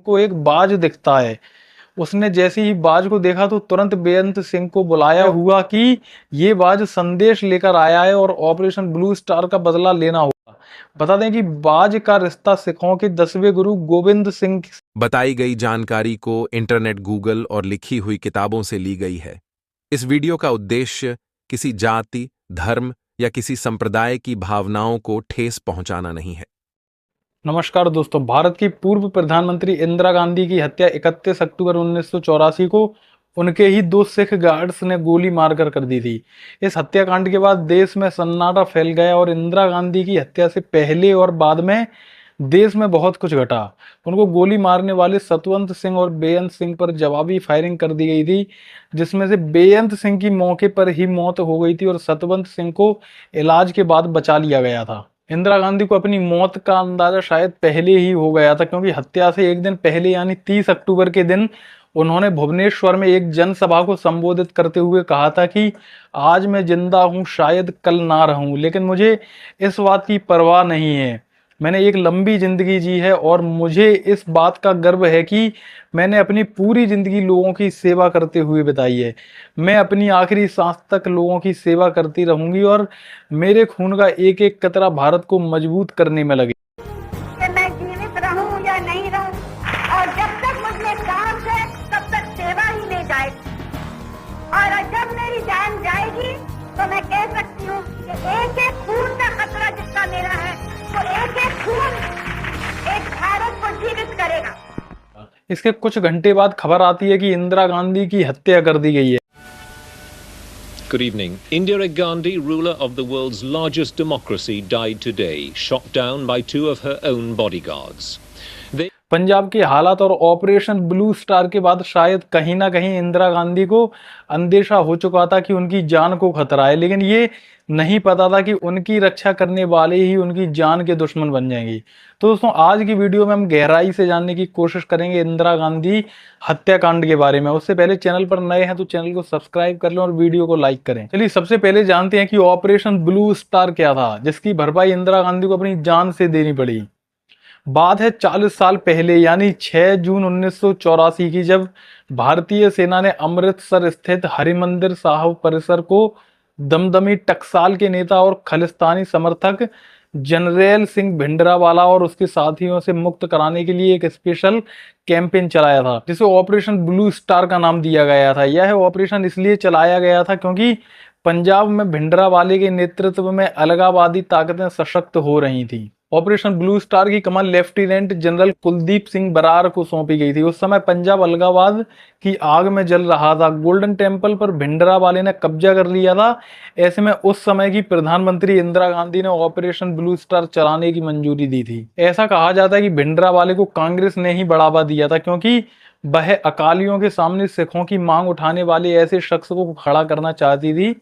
को एक बाज दिखता है। उसने जैसे ही बाज को देखा तो तुरंत बेअंत सिंह को बुलाया हुआ कि ये बाज संदेश लेकर आया है और ऑपरेशन ब्लू स्टार का बदला लेना होगा। बता दें कि बाज का रिश्ता सिखों के 10वें गुरु गोविंद सिंह। बताई गई जानकारी को इंटरनेट, गूगल और लिखी हुई किताबों से ली गई है। इस वीडियो का उद्देश्य किसी जाति, धर्म या किसी संप्रदाय की भावनाओं को ठेस पहुंचाना नहीं है। नमस्कार दोस्तों, भारत की पूर्व प्रधानमंत्री इंदिरा गांधी की हत्या 31 अक्टूबर 1984 को उनके ही 2 सिख गार्ड्स ने गोली मारकर कर दी थी। इस हत्याकांड के बाद देश में सन्नाटा फैल गया और इंदिरा गांधी की हत्या से पहले और बाद में देश में बहुत कुछ घटा। उनको गोली मारने वाले सतवंत सिंह और बेअंत सिंह पर जवाबी फायरिंग कर दी गई थी, जिसमें से बेअंत सिंह की मौके पर ही मौत हो गई थी और सतवंत सिंह को इलाज के बाद बचा लिया गया था। इंदिरा गांधी को अपनी मौत का अंदाजा शायद पहले ही हो गया था, क्योंकि हत्या से एक दिन पहले यानी 30 अक्टूबर के दिन उन्होंने भुवनेश्वर में एक जनसभा को संबोधित करते हुए कहा था कि आज मैं जिंदा हूं, शायद कल ना रहूं, लेकिन मुझे इस बात की परवाह नहीं है। मैंने एक लंबी जिंदगी जी है और मुझे इस बात का गर्व है कि मैंने अपनी पूरी जिंदगी लोगों की सेवा करते हुए बिताई है। मैं अपनी आखिरी सांस तक लोगों की सेवा करती रहूंगी और मेरे खून का एक एक कतरा भारत को मजबूत करने में लगे। कि मैं जीवित रहूं या नहीं रहूं, और जब तक मुझे सांस है तब तक सेवा ही ले जाएगी, और जब मेरी जान जाएगी तो मैं कह सकती हूँ कि एक एक खून का खतरा जितना मेरा है, तो एक एक खून एक भारत को जीवित करेगा। इसके कुछ घंटे बाद खबर आती है कि इंदिरा गांधी की हत्या कर दी गई है। Good evening. Indira Gandhi, ruler of the world's largest democracy, died today, shot down by 2 of her own bodyguards. Punjab के हालात और ऑपरेशन ब्लू स्टार के बाद शायद कहीं ना कहीं इंदिरा गांधी को अंदेशा हो चुका था कि उनकी जान को खतरा है, लेकिन ये नहीं पता था कि उनकी रक्षा करने वाले ही उनकी जान के दुश्मन बन जाएंगे। तो दोस्तों, आज की वीडियो में हम गहराई से जानने की कोशिश करेंगे इंदिरा गांधी हत्याकांड के बारे में। उससे पहले चैनल पर नए हैं तो चैनल को सब्सक्राइब कर लें और वीडियो को लाइक करें। चलिए सबसे पहले जानते हैं कि ऑपरेशन ब्लू स्टार क्या था, जिसकी भरपाई इंदिरा गांधी को अपनी जान से देनी पड़ी। बात है 40 साल पहले यानी 6 जून 1984 की, जब भारतीय सेना ने अमृतसर स्थित हरिमंदिर साहिब परिसर को दमदमी टकसाल के नेता और खालिस्तानी समर्थक जनरल सिंह भिंडरावाला और उसके साथियों से मुक्त कराने के लिए एक स्पेशल कैंपेन चलाया था, जिसे ऑपरेशन ब्लू स्टार का नाम दिया गया था। यह ऑपरेशन इसलिए चलाया गया था क्योंकि पंजाब में भिंडरावाले के नेतृत्व में अलगाववादी ताकतें सशक्त हो रही थीं। ऑपरेशन ब्लू स्टार की कमान लेफ्टिनेंट जनरल कुलदीप सिंह बरार को सौंपी गई थी। उस समय पंजाब अलगाववाद की आग में जल रहा था। गोल्डन टेम्पल पर भिंडरावाले ने कब्जा कर लिया था। ऐसे में उस समय की प्रधानमंत्री इंदिरा गांधी ने ऑपरेशन ब्लू स्टार चलाने की मंजूरी दी थी। ऐसा कहा जाता है कि भिंडरावाले को कांग्रेस ने ही बढ़ावा दिया था, क्योंकि वह अकालियों के सामने सिखों की मांग उठाने वाले ऐसे शख्स को खड़ा करना चाहती थी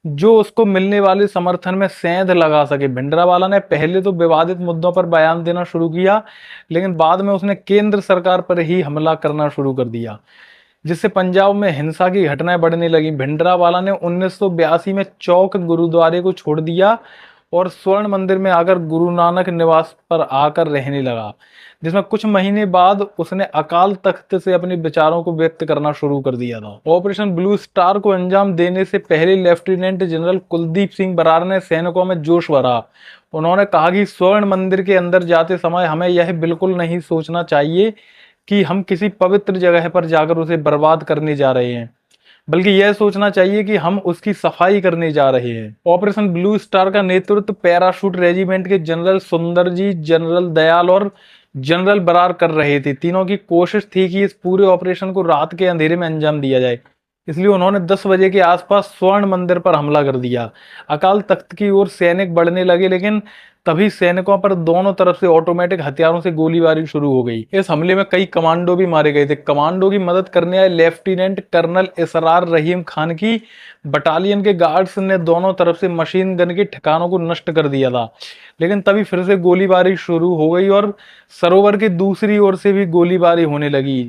जो उसको मिलने वाले समर्थन में सेंध लगा सके। भिंडरावाला ने पहले तो विवादित मुद्दों पर बयान देना शुरू किया, लेकिन बाद में उसने केंद्र सरकार पर ही हमला करना शुरू कर दिया, जिससे पंजाब में हिंसा की घटनाएं बढ़ने लगी। भिंडरावाला ने 1982 में चौक गुरुद्वारे को छोड़ दिया और स्वर्ण मंदिर में आकर गुरु नानक निवास पर आकर रहने लगा, जिसमें कुछ महीने बाद उसने अकाल तख्त से अपने विचारों को व्यक्त करना शुरू कर दिया था। ऑपरेशन ब्लू स्टार को अंजाम देने से पहले लेफ्टिनेंट जनरल कुलदीप सिंह बरार ने सैनिकों में जोश भरा। उन्होंने कहा कि स्वर्ण मंदिर के अंदर जाते समय हमें यह बिल्कुल नहीं सोचना चाहिए कि हम किसी पवित्र जगह पर जाकर उसे बर्बाद करने जा रहे हैं, बल्कि यह सोचना चाहिए कि हम उसकी सफाई करने जा रहे हैं। ऑपरेशन ब्लू स्टार का नेतृत्व पैराशूट रेजिमेंट के जनरल सुंदर जी, जनरल दयाल और जनरल बरार कर रहे थे। तीनों की कोशिश थी कि इस पूरे ऑपरेशन को रात के अंधेरे में अंजाम दिया जाए, इसलिए उन्होंने 10 बजे के आसपास स्वर्ण मंदिर पर हमला कर दिया। अकाल तख्त की ओर सैनिक बढ़ने लगे, लेकिन तभी सैनिकों पर दोनों तरफ से ऑटोमेटिक हथियारों से गोलीबारी शुरू हो गई। इस हमले में कई कमांडो भी मारे गए थे। कमांडो की मदद करने आए लेफ्टिनेंट कर्नल इसरार रहीम खान की बटालियन के गार्ड्स ने दोनों तरफ से मशीन गन के ठिकानों को नष्ट कर दिया था, लेकिन तभी फिर से गोलीबारी शुरू हो गई और सरोवर की दूसरी ओर से भी गोलीबारी होने लगी।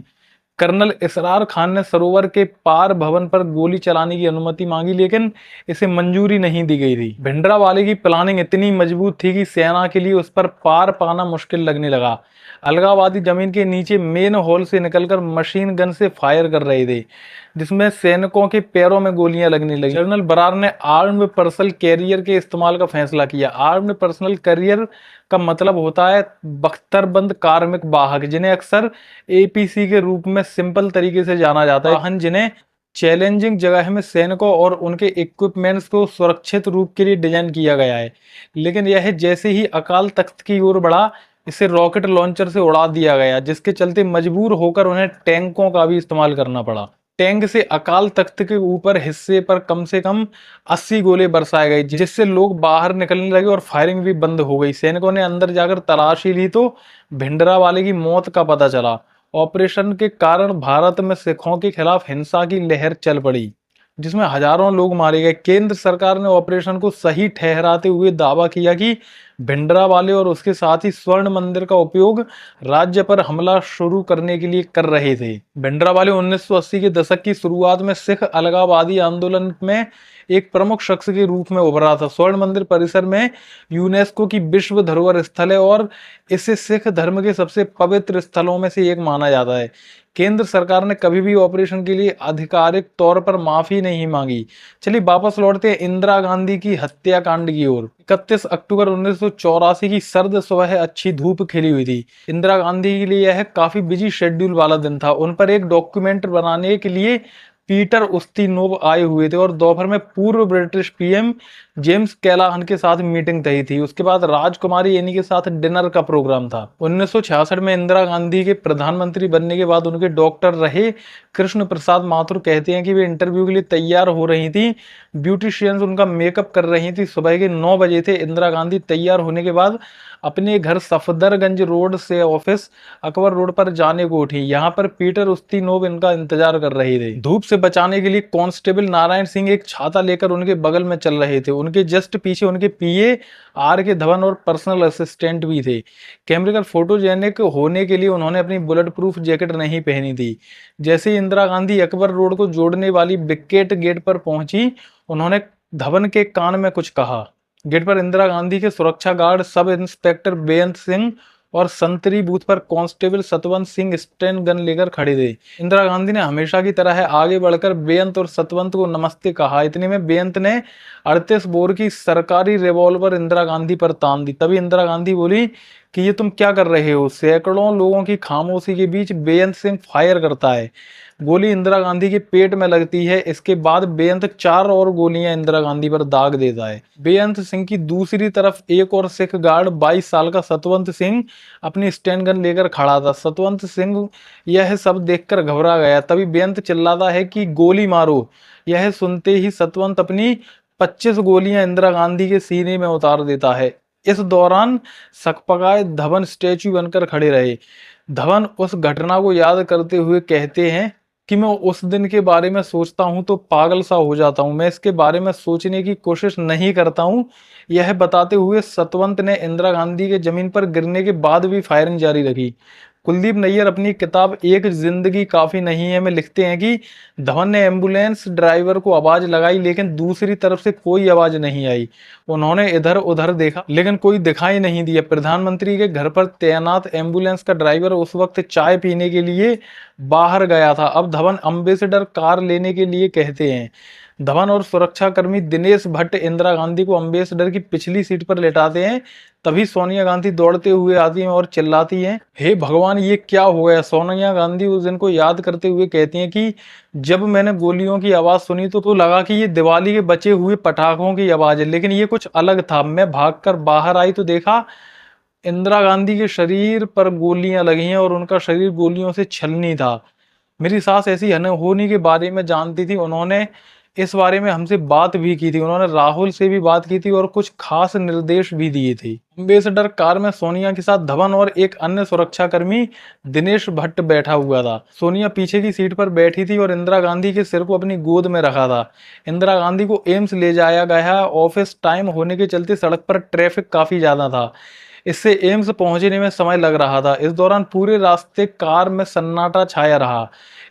कर्नल इसरार खान ने सरोवर के पार भवन पर गोली चलाने की अनुमति मांगी, लेकिन इसे मंजूरी नहीं दी गई थी। भिंडरावाले की प्लानिंग इतनी मजबूत थी कि सेना के लिए उस पर पार पाना मुश्किल लगने लगा। अलगाववादी जमीन के नीचे मेन हॉल से निकलकर मशीन गन से फायर कर रहे थे, जिसमें सैनिकों के पैरों में गोलियां लगने लगी। जनरल बरार ने आर्म्ड पर्सनल कैरियर के इस्तेमाल का फैसला किया। आर्म्ड पर्सनल कैरियर का मतलब होता है बख्तरबंद कार्मिक वाहक, जिन्हें अक्सर एपीसी के रूप में सिंपल तरीके से जाना जाता है। वाहन जिन्हें चैलेंजिंग जगह में सैनिकों और उनके इक्विपमेंट्स को सुरक्षित रूप के लिए डिजाइन किया गया है। लेकिन यह जैसे ही अकाल तख्त की ओर बढ़ा, इसे रॉकेट लॉन्चर से उड़ा दिया गया, जिसके चलते मजबूर होकर उन्हें टैंकों का भी इस्तेमाल करना पड़ा। टैंक से अकाल तख्त के ऊपर हिस्से पर कम से कम 80 गोले बरसाए गए, जिससे लोग बाहर निकलने लगे और फायरिंग भी बंद हो गई। सैनिकों ने अंदर जाकर तलाशी ली तो भिंडरावाले की मौत का पता चला। ऑपरेशन के कारण भारत में सिखों के खिलाफ हिंसा की लहर चल पड़ी, जिसमें हजारों लोग मारे गए। केंद्र सरकार ने ऑपरेशन को सही ठहराते हुए दावा किया कि भिंडरावाले और उसके साथी स्वर्ण मंदिर का उपयोग राज्य पर हमला शुरू करने के लिए कर रहे थे। भिंडरावाले 1980 के दशक की शुरुआत में सिख अलगाववादी आंदोलन में एक प्रमुख शख्स के रूप में उभरा था। स्वर्ण मंदिर परिसर में यूनेस्को की विश्व धरोहर स्थल है और इसे सिख धर्म के सबसे पवित्र स्थलों में से एक माना जाता है। केंद्र सरकार ने कभी भी ऑपरेशन के लिए आधिकारिक तौर पर माफी नहीं मांगी। चलिए वापस लौटते हैं इंदिरा गांधी की हत्याकांड की ओर। 31 अक्टूबर 1984 की सर्द सुबह अच्छी धूप खिली हुई थी। इंदिरा गांधी के लिए यह काफी बिजी शेड्यूल वाला दिन था। उन पर एक डॉक्यूमेंट बनाने के लिए पीटर उस्तिनोव आए हुए थे और दोपहर में पूर्व ब्रिटिश पीएम जेम्स कैलाहन के साथ मीटिंग तय थी। उसके बाद राजकुमारी एनी के साथ डिनर का प्रोग्राम था। 1966 में इंदिरा गांधी के प्रधानमंत्री बनने के बाद उनके डॉक्टर रहे कृष्ण प्रसाद माथुर कहते हैं कि वे इंटरव्यू के लिए तैयार हो रही थी। ब्यूटिशियंस उनका मेकअप कर रही थी। सुबह के 9 बजे थे। इंदिरा गांधी तैयार होने के बाद अपने घर सफदरगंज रोड से ऑफिस अकबर रोड पर जाने को उठी। यहाँ पर पीटर उस्तिनोव इनका इंतजार कर रहे थे। धूप से बचाने के लिए कांस्टेबल नारायण सिंह एक छाता लेकर उनके बगल में चल रहे थे। उनके जस्ट पीछे उनके पीए आर के धवन और पर्सनल असिस्टेंट भी थे। कैमरे का फोटोजेनिक होने के लिए उन्होंने अपनी बुलेट प्रूफ जैकेट नहीं पहनी थी। जैसे ही इंदिरा गांधी अकबर रोड को जोड़ने वाली विकेट गेट पर पहुंची, उन्होंने धवन के कान में कुछ कहा। गेट पर इंदिरा गांधी के सुरक्षा गार्ड सब इंस्पेक्टर बेअंत सिंह और संतरी बूथ पर constable Satwant Singh Sten gun लेकर खड़े थे। इंदिरा गांधी ने हमेशा की तरह आगे बढ़कर बेअंत और सतवंत को नमस्ते कहा। इतने में बेअंत ने 38 बोर की सरकारी रिवॉल्वर इंदिरा गांधी पर तान दी। तभी इंदिरा गांधी बोली कि ये तुम क्या कर रहे हो। सैकड़ों लोगों की खामोशी के बीच बेअंत सिंह फायर करता है। गोली इंदिरा गांधी के पेट में लगती है। इसके बाद बेअंत 4 और गोलियां इंदिरा गांधी पर दाग देता है। बेअंत सिंह की दूसरी तरफ एक और सिख गार्ड 22 साल का सतवंत सिंह अपनी स्टैंड गन लेकर खड़ा था। सतवंत सिंह यह सब देखकर घबरा गया। तभी बेअंत चिल्लाता है कि गोली मारो। यह सुनते ही सतवंत अपनी 25 गोलियां इंदिरा गांधी के सीने में उतार देता है। इस दौरान सकपकाए धवन स्टैच्यू बनकर खड़े रहे। धवन उस घटना को याद करते हुए कहते हैं कि मैं उस दिन के बारे में सोचता हूं तो पागल सा हो जाता हूं। मैं इसके बारे में सोचने की कोशिश नहीं करता हूं। यह बताते हुए सतवंत ने इंदिरा गांधी के जमीन पर गिरने के बाद भी फायरिंग जारी रखी। कुलदीप नैयर अपनी किताब एक जिंदगी काफी नहीं है में लिखते हैं कि धवन ने एम्बुलेंस ड्राइवर को आवाज लगाई, लेकिन दूसरी तरफ से कोई आवाज नहीं आई। उन्होंने इधर उधर देखा, लेकिन कोई दिखाई नहीं दिया। प्रधानमंत्री के घर पर तैनात एम्बुलेंस का ड्राइवर उस वक्त चाय पीने के लिए बाहर गया था। अब धवन अम्बेसडर कार लेने के लिए कहते हैं। धवन और सुरक्षाकर्मी दिनेश भट्ट इंदिरा गांधी को अम्बेसडर की पिछली सीट पर लेटाते हैं। तभी सोनिया गांधी दौड़ते हुए आती हैं और चिल्लाती हैं, हे भगवान ये क्या हो गया। सोनिया गांधी उस दिन को याद करते हुए कहती हैं कि जब मैंने गोलियों की आवाज सुनी तो लगा कि ये दिवाली के बचे हुए पटाखों की आवाज है, लेकिन ये कुछ अलग था। मैं भागकर बाहर आई तो देखा इंदिरा गांधी के शरीर पर गोलियां लगी हैं और उनका शरीर गोलियों से छलनी था। मेरी सास ऐसी अनहोनी के बारे में जानती थी। उन्होंने इस बारे में हमसे बात भी की थी। उन्होंने राहुल से भी बात की थी और कुछ खास निर्देश भी दिए थे। अम्बेसडर कार में सोनिया के साथ धवन और एक अन्य सुरक्षाकर्मी दिनेश भट्ट बैठा हुआ था। सोनिया पीछे की सीट पर बैठी थी और इंदिरा गांधी के सिर को अपनी गोद में रखा था। इंदिरा गांधी को एम्स ले जाया गया। ऑफिस टाइम होने के चलते सड़क पर ट्रैफिक काफी ज्यादा था। इससे एम्स पहुंचने में समय लग रहा था। इस दौरान पूरे रास्ते कार में सन्नाटा छाया रहा।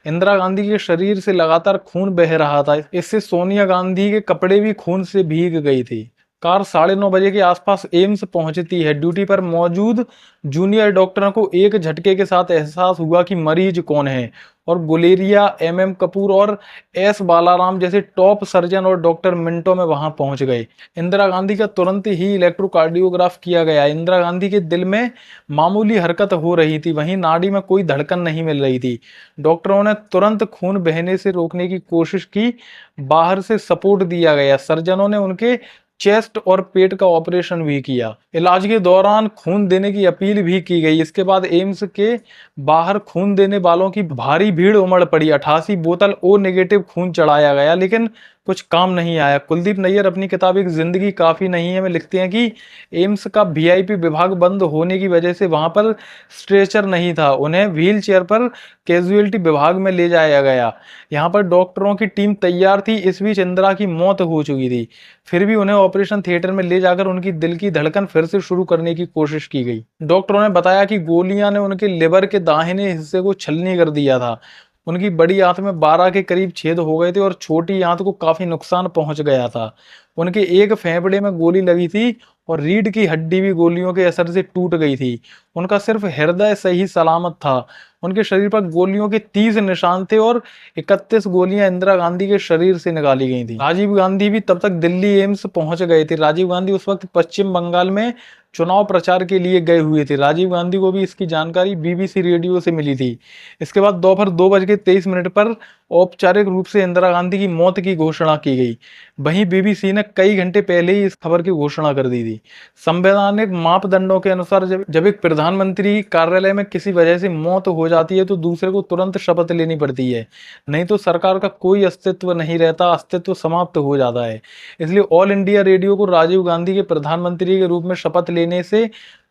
इंदिरा गांधी के शरीर से लगातार खून बह रहा था। इससे सोनिया गांधी के कपड़े भी खून से भीग गई थी। कार 9:30 बजे के आसपास एम्स पहुंचती है। ड्यूटी पर मौजूद जूनियर डॉक्टरों को एक झटके के साथ एहसास हुआ कि मरीज कौन है, और गुलेरिया, MM कपूर और S बालाराम जैसे टॉप सर्जन और डॉक्टर मिनटों में वहां पहुंच गए। इंदिरा गांधी का तुरंत ही इलेक्ट्रोकार्डियोग्राफ किया गया। इंदिरा गांधी के दिल में मामूली हरकत हो रही थी, वहीं नाड़ी में कोई धड़कन नहीं मिल रही थी। डॉक्टरों ने तुरंत खून बहने से रोकने की कोशिश की। बाहर से सपोर्ट दिया गया। सर्जनों ने उनके चेस्ट और पेट का ऑपरेशन भी किया। इलाज के दौरान खून देने की अपील भी की गई। इसके बाद एम्स के बाहर खून देने वालों की भारी भीड़ उमड़ पड़ी। 88 बोतल O नेगेटिव खून चढ़ाया गया, लेकिन कुछ काम नहीं आया। कुलदीप नैयर अपनी किताब एक जिंदगी काफी नहीं है में लिखते हैं कि एम्स का VIP विभाग बंद होने की वजह से वहां पर स्ट्रेचर नहीं था। उन्हें व्हील चेयर पर कैजुअलिटी विभाग में ले जाया गया। यहाँ पर डॉक्टरों की टीम तैयार थी। इस बीच इंदिरा की मौत हो चुकी थी। फिर भी उन्हें ऑपरेशन थिएटर में ले जाकर उनकी दिल की धड़कन फिर से शुरू करने की कोशिश की गई। डॉक्टरों ने बताया कि गोलियां ने उनके लिवर के दाहिने हिस्से को छलनी कर दिया था। उनकी बड़ी आंत में 12 के करीब छेद हो गए थे और छोटी आंत को काफी नुकसान पहुंच गया था। उनके एक फेफड़े में गोली लगी थी और रीढ़ की हड्डी भी गोलियों के असर से टूट गई थी। उनका सिर्फ हृदय सही सलामत था। उनके शरीर पर गोलियों के 30 निशान थे और 31 गोलियां इंदिरा गांधी के शरीर से निकाली गई थी। राजीव गांधी भी तब तक दिल्ली एम्स पहुंच गए थे। राजीव गांधी उस वक्त पश्चिम बंगाल में चुनाव प्रचार के लिए गए हुए थे। राजीव गांधी को भी इसकी जानकारी BBC रेडियो से मिली थी। इसके बाद दोपहर 2:23 पर औपचारिक रूप से इंदिरा गांधी की मौत की घोषणा की गई। वहीं BBC ने कई घंटे पहले ही इस खबर की घोषणा कर दी थी। संवैधानिक मापदंडों के अनुसार जब एक प्रधानमंत्री कार्यालय में किसी वजह से मौत हो जाती है तो दूसरे को तुरंत शपथ लेनी पड़ती है, नहीं तो सरकार का कोई अस्तित्व नहीं रहता, अस्तित्व समाप्त हो जाता है। इसलिए ऑल इंडिया रेडियो को राजीव गांधी के प्रधानमंत्री के रूप में शपथ लेने से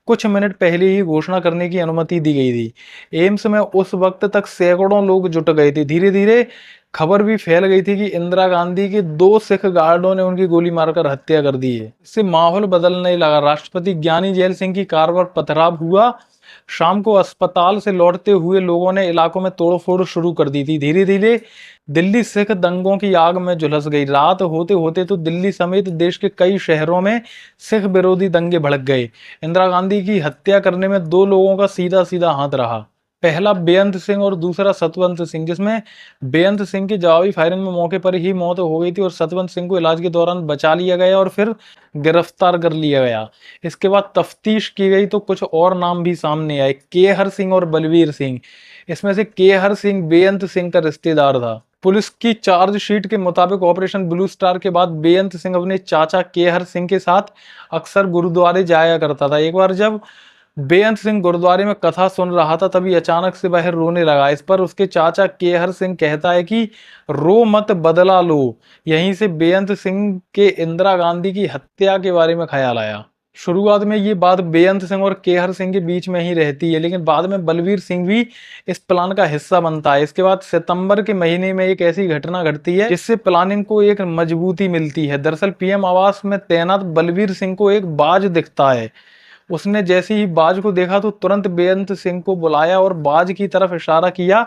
कुछ मिनट पहले ही घोषणा करने की अनुमति दी गई थी। एम्स में उस वक्त तक सैकड़ों लोग जुट गए थे। धीरे धीरे खबर भी फैल गई थी कि इंदिरा गांधी के 2 सिख गार्डों ने उनकी गोली मारकर हत्या कर दी है। इससे माहौल बदलने लगा। राष्ट्रपति ज्ञानी जैल सिंह की कार पर पथराव हुआ। शाम को अस्पताल से लौटते हुए लोगों ने इलाकों में तोड़फोड़ शुरू कर दी थी। धीरे धीरे दिल्ली सिख दंगों की आग में झुलस गई। रात होते होते तो दिल्ली समेत देश के कई शहरों में सिख विरोधी दंगे भड़क गए। इंदिरा गांधी की हत्या करने में 2 लोगों का सीधा सीधा हाथ रहा। पहला बेअंत सिंह और दूसरा सतवंत सिंह, जिसमें बेअंत सिंह की जवाबी फायरिंग में मौके पर ही मौत हो गई थी और सतवंत सिंह को इलाज के दौरान बचा लिया गया और फिर गिरफ्तार कर लिया गया। इसके बाद तफ्तीश की गई तो कुछ और नाम भी सामने आए, केहर सिंह और बलवीर सिंह। इसमें से केहर सिंह बेअंत सिंह का रिश्तेदार था। पुलिस की चार्जशीट के मुताबिक ऑपरेशन ब्लू स्टार के बाद बेअंत सिंह अपने चाचा केहर सिंह के साथ अक्सर गुरुद्वारे जाया करता था। एक बार जब बेअंत सिंह गुरुद्वारे में कथा सुन रहा था तभी अचानक से वह रोने लगा। इस पर उसके चाचा केहर सिंह कहता है कि रो मत, बदला लो। यहीं से बेअंत सिंह के इंदिरा गांधी की हत्या के बारे में ख्याल आया। शुरुआत में ये बात बेअंत सिंह और केहर सिंह के बीच में ही रहती है, लेकिन बाद में बलवीर सिंह भी इस प्लान का हिस्सा बनता है। इसके बाद सितंबर के महीने में एक ऐसी घटना घटती है जिससे प्लानिंग को एक मजबूती मिलती है। दरअसल PM आवास में तैनात बलवीर सिंह को एक बाज दिखता है। उसने जैसे ही बाज को देखा तो तुरंत बेअंत सिंह को बुलाया और बाज की तरफ इशारा किया।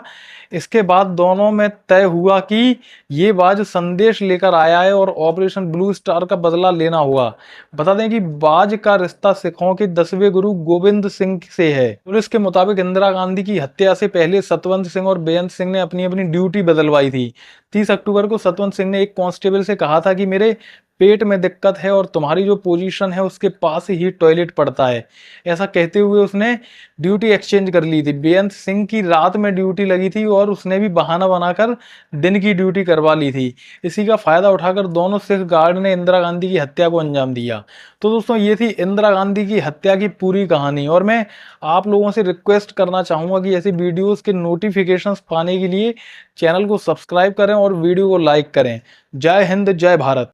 इसके बाद दोनों में तय हुआ कि ये बाज संदेश लेकर आया है और ऑपरेशन ब्लू स्टार का बदला लेना होगा। बता दें कि बाज का रिश्ता सिखों के 10वें गुरु गोविंद सिंह से है। पुलिस के मुताबिक इंदिरा गांधी की हत्या से पहले सतवंत सिंह और बेअंत सिंह ने अपनी अपनी ड्यूटी बदलवाई थी। 30 अक्टूबर को सतवंत सिंह ने एक कांस्टेबल से कहा था कि मेरे पेट में दिक्कत है और तुम्हारी जो पोजीशन है उसके पास ही टॉयलेट पड़ता है। ऐसा कहते हुए उसने ड्यूटी एक्सचेंज कर ली थी। बेअंत सिंह की रात में ड्यूटी लगी थी और उसने भी बहाना बनाकर दिन की ड्यूटी करवा ली थी। इसी का फायदा उठाकर दोनों सिख गार्ड ने इंदिरा गांधी की हत्या को अंजाम दिया। तो दोस्तों, ये थी इंदिरा गांधी की हत्या की पूरी कहानी। और मैं आप लोगों से रिक्वेस्ट करना चाहूंगा कि ऐसे वीडियोस के नोटिफिकेशंस पाने के लिए चैनल को सब्सक्राइब करें और वीडियो को लाइक करें। जय हिंद, जय भारत।